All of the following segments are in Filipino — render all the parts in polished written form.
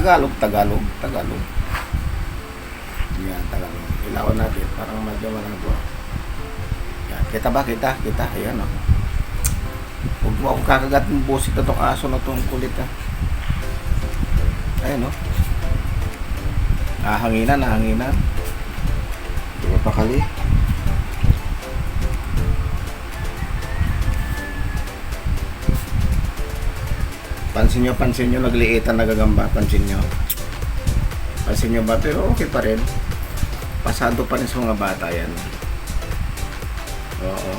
Tagalog, Tagalog, Tagalog. Yan, Tagalog. Ilawan natin, parang medyo malabo. Yan, kita ba? Kita. Ayan, oh. Huwag mo akong kakagat ng busit na itong aso na itong kulit, ha. Ayan, oh. Nahanginan. Di ba pakali? Pansin nyo, nagliitan nagagamba. Pansin nyo ba? Pero okay pa rin. Pasado pa rin sa mga bata yan. Oo.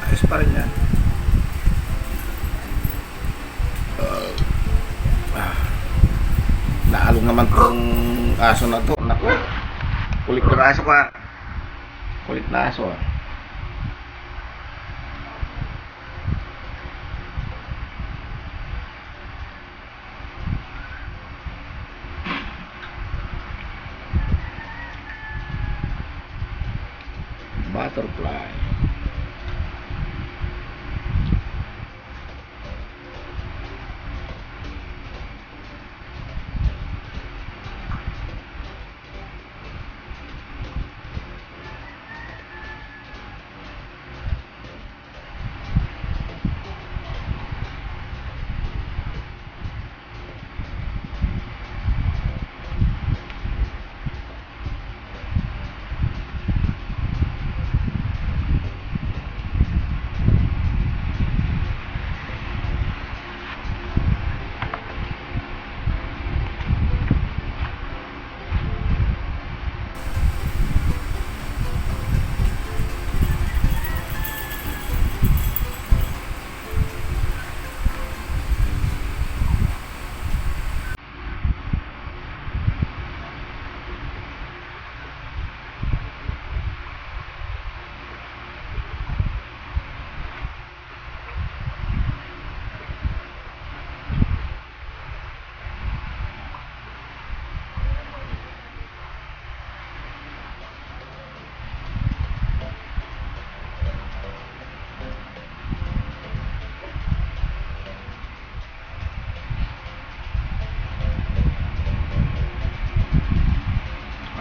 Ayos pa rin yan. Naalong naman tong aso na to. Naku, kulit na aso ka. Kulit na aso, ah. Butterfly.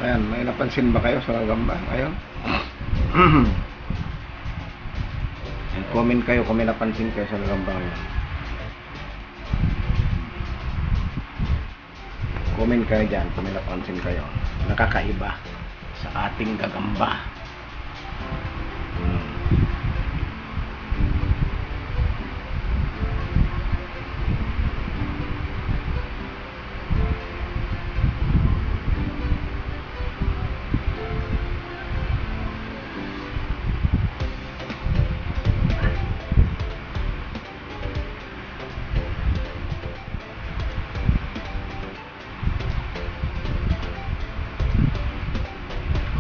Ayan, may napansin ba kayo sa gagamba? Ayun. Comment kayo kung may napansin kayo sa gagamba ngayon. Comment kayo dyan kung may napansin kayo. Nakakaiba sa ating gagamba.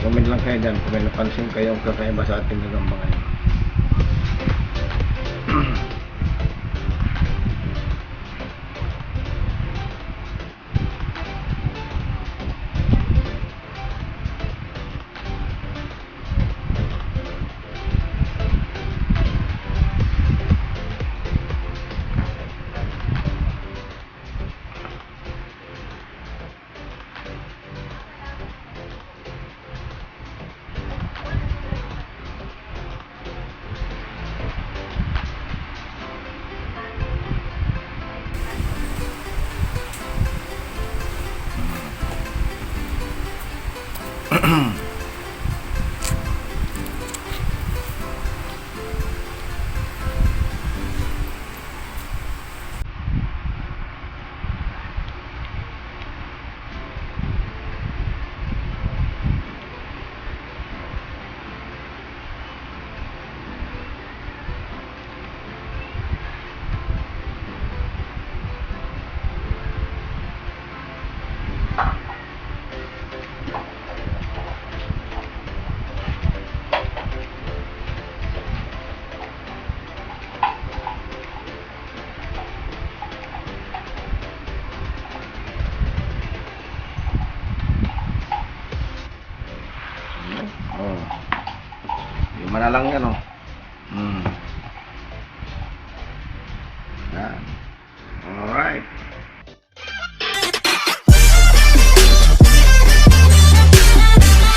Comment lang kayo dyan kung may napansin kayong kakaiba sa ating gagamba ngayon. Lima na lang yan, oh. Mm.